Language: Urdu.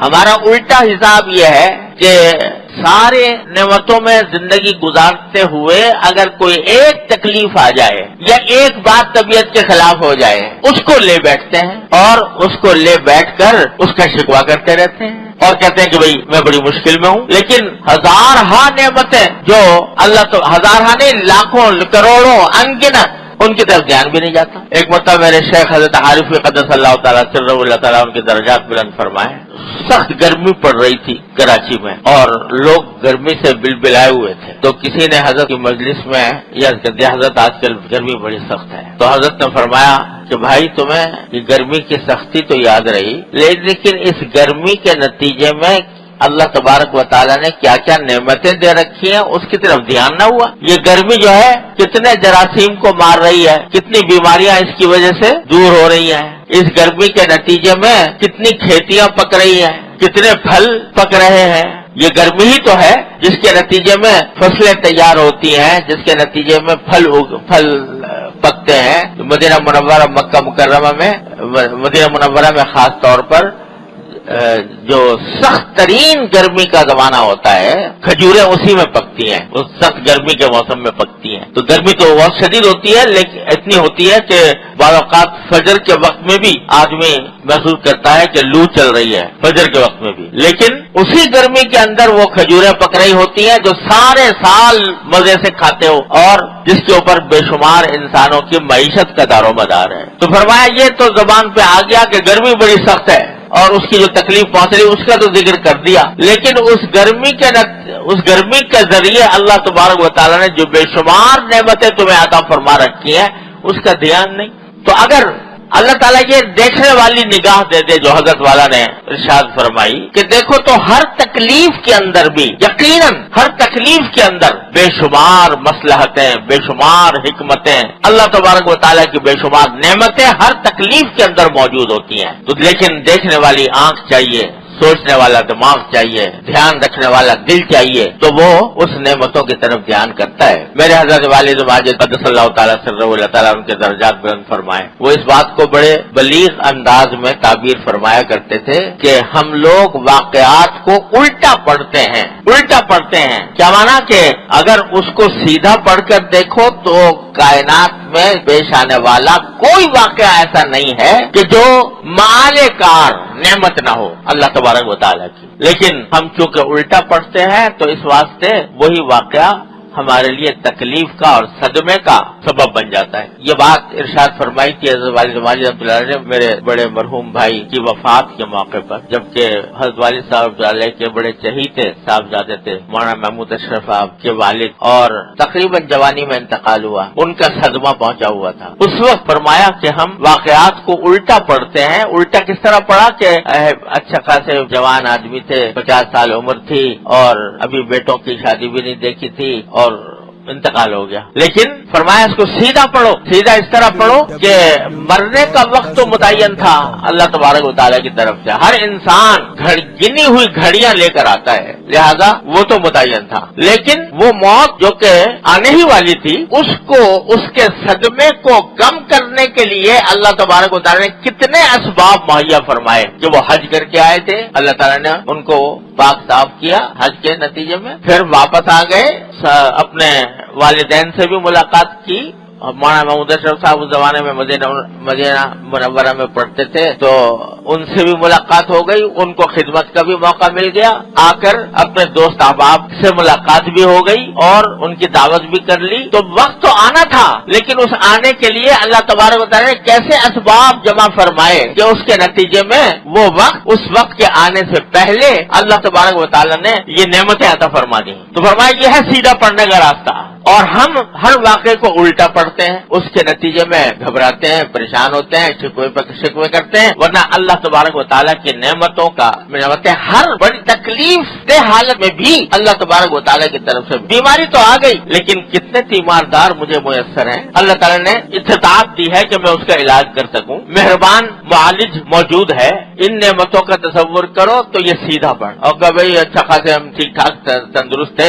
ہمارا الٹا حساب یہ ہے کہ سارے نعمتوں میں زندگی گزارتے ہوئے اگر کوئی ایک تکلیف آ جائے یا ایک بات طبیعت کے خلاف ہو جائے اس کو لے بیٹھتے ہیں اور اس کو لے بیٹھ کر اس کا شکوہ کرتے رہتے ہیں اور کہتے ہیں کہ بھئی میں بڑی مشکل میں ہوں. لیکن ہزارہا نعمتیں جو اللہ تو ہزارہا نہیں لاکھوں کروڑوں انگنت ان کی طرف دھیان بھی نہیں جاتا. ایک مرتبہ میرے شیخ حضرت عارف قدس اللہ تعالیٰ سرہ اللہ تعالیٰ ان کے درجات بلند فرمائے. سخت گرمی پڑ رہی تھی کراچی میں اور لوگ گرمی سے بلبلائے ہوئے تھے. تو کسی نے حضرت کی مجلس میں یا حضرت آج کل گرمی بڑی سخت ہے تو حضرت نے فرمایا کہ بھائی تمہیں یہ گرمی کی سختی تو یاد رہی لیکن اس گرمی کے نتیجے میں اللہ تبارک و تعالیٰ نے کیا کیا نعمتیں دے رکھی ہیں اس کی طرف دھیان نہ ہوا. یہ گرمی جو ہے کتنے جراثیم کو مار رہی ہے, کتنی بیماریاں اس کی وجہ سے دور ہو رہی ہیں. اس گرمی کے نتیجے میں کتنی کھیتیاں پک رہی ہیں, کتنے پھل پک رہے ہیں. یہ گرمی ہی تو ہے جس کے نتیجے میں فصلیں تیار ہوتی ہیں, جس کے نتیجے میں پھل پکتے ہیں. مدینہ منورہ مکہ مکرمہ میں, مدینہ منورہ میں خاص طور پر جو سخت ترین گرمی کا زمانہ ہوتا ہے کھجوریں اسی میں پکتی ہیں, اس سخت گرمی کے موسم میں پکتی ہیں. تو گرمی تو بہت شدید ہوتی ہے لیکن اتنی ہوتی ہے کہ بعض اوقات فجر کے وقت میں بھی آدمی محسوس کرتا ہے کہ لو چل رہی ہے فجر کے وقت میں بھی. لیکن اسی گرمی کے اندر وہ کھجوریں پک رہی ہوتی ہیں جو سارے سال مزے سے کھاتے ہو اور جس کے اوپر بے شمار انسانوں کی معیشت کا دار و مدار ہے. تو فرمایا یہ تو زبان پہ آ گیا کہ گرمی بڑی سخت ہے اور اس کی جو تکلیف پہنچ رہی اس کا تو ذکر کر دیا, لیکن اس گرمی کے ذریعے اللہ تبارک و تعالیٰ نے جو بے شمار نعمتیں تمہیں عطا فرما رکھی ہیں اس کا دھیان نہیں. تو اگر اللہ تعالیٰ یہ دیکھنے والی نگاہ دے دے جو حضرت والا نے ارشاد فرمائی کہ دیکھو تو ہر تکلیف کے اندر بھی یقیناً ہر تکلیف کے اندر بے شمار مصلحتیں, بے شمار حکمتیں, اللہ تبارک و تعالیٰ کی بے شمار نعمتیں ہر تکلیف کے اندر موجود ہوتی ہیں. تو لیکن دیکھنے والی آنکھ چاہیے, سوچنے والا دماغ چاہیے, دھیان رکھنے والا دل چاہیے, تو وہ اس نعمتوں کی طرف دھیان کرتا ہے. میرے حضرت والد ماجد قدس اللہ تعالیٰ سرہ اللہ تعالیٰ ان کے درجات بلند فرمائے, وہ اس بات کو بڑے بلیغ انداز میں تعبیر فرمایا کرتے تھے کہ ہم لوگ واقعات کو الٹا پڑھتے ہیں. الٹا پڑھتے ہیں کیا مانا کہ اگر اس کو سیدھا پڑھ کر دیکھو تو کائنات میں پیش آنے والا کوئی واقعہ ایسا نہیں ہے کہ جو مال کار نعمت نہ ہو اللہ تبارک و تعالیٰ کی. لیکن ہم چونکہ الٹا پڑھتے ہیں تو اس واسطے وہی واقعہ ہمارے لیے تکلیف کا اور صدمے کا سبب بن جاتا ہے. یہ بات ارشاد فرمائی تھی حضرت والد ماجد رحمۃ اللہ علیہ نے میرے بڑے مرحوم بھائی کی وفات کے موقع پر, جبکہ حضرت والد صاحب علیہ کے بڑے چہیتے صاحبزادے تھے مولانا محمود اشرف صاحب کے والد, اور تقریباً جوانی میں انتقال ہوا, ان کا صدمہ پہنچا ہوا تھا. اس وقت فرمایا کہ ہم واقعات کو الٹا پڑھتے ہیں. الٹا کس طرح پڑھا کہ اچھا خاصے جوان آدمی تھے, 50 سال عمر تھی اور ابھی بیٹوں کی شادی بھی نہیں دیکھی تھی اور انتقال ہو گیا. لیکن فرمایا اس کو سیدھا پڑھو, سیدھا اس طرح پڑھو کہ مرنے کا وقت تو متعین تھا اللہ تبارک و تعالیٰ کی طرف سے. ہر انسان گنی ہوئی گھڑیاں لے کر آتا ہے, لہذا وہ تو متعین تھا. لیکن وہ موت جو کہ آنے ہی والی تھی اس کو, اس کے صدمے کو کم کرنے کے لیے اللہ تبارک و تعالیٰ نے کتنے اسباب مہیا فرمائے کہ وہ حج کر کے آئے تھے, اللہ تعالیٰ نے ان کو پاک صاف کیا حج کے نتیجے میں, پھر واپس آ گئے, اپنے والدین سے بھی ملاقات کی. مولانا محمود اشرف صاحب اس زمانے میں مدینہ منورہ میں پڑھتے تھے تو ان سے بھی ملاقات ہو گئی, ان کو خدمت کا بھی موقع مل گیا, آ کر اپنے دوست احباب سے ملاقات بھی ہو گئی اور ان کی دعوت بھی کر لی. تو وقت تو آنا تھا لیکن اس آنے کے لیے اللہ تبارک و تعالیٰ نے کیسے اسباب جمع فرمائے کہ اس کے نتیجے میں وہ وقت اس وقت کے آنے سے پہلے اللہ تبارک و تعالیٰ نے یہ نعمتیں عطا فرما دی. تو فرمایا یہ ہے سیدھا پڑھنے کا راستہ. اور ہم ہر واقعے کو الٹا پڑھتے ہیں, اس کے نتیجے میں گھبراتے ہیں, پریشان ہوتے ہیں, شکوے کرتے ہیں, ورنہ اللہ تبارک و تعالیٰ کی نعمتوں کا ہر بڑی تکلیف دہ حالت میں بھی اللہ تبارک و تعالیٰ کی طرف سے بیماری تو آ گئی لیکن کتنے تیماردار مجھے میسر ہیں. اللہ تعالیٰ نے استطاعت دی ہے کہ میں اس کا علاج کر سکوں. مہربان معالج موجود ہے. ان نعمتوں کا تصور کرو تو یہ سیدھا پڑھ, اور کہ بھائی اچھا خاصے ہم ٹھیک ٹھاک تندرست تھے,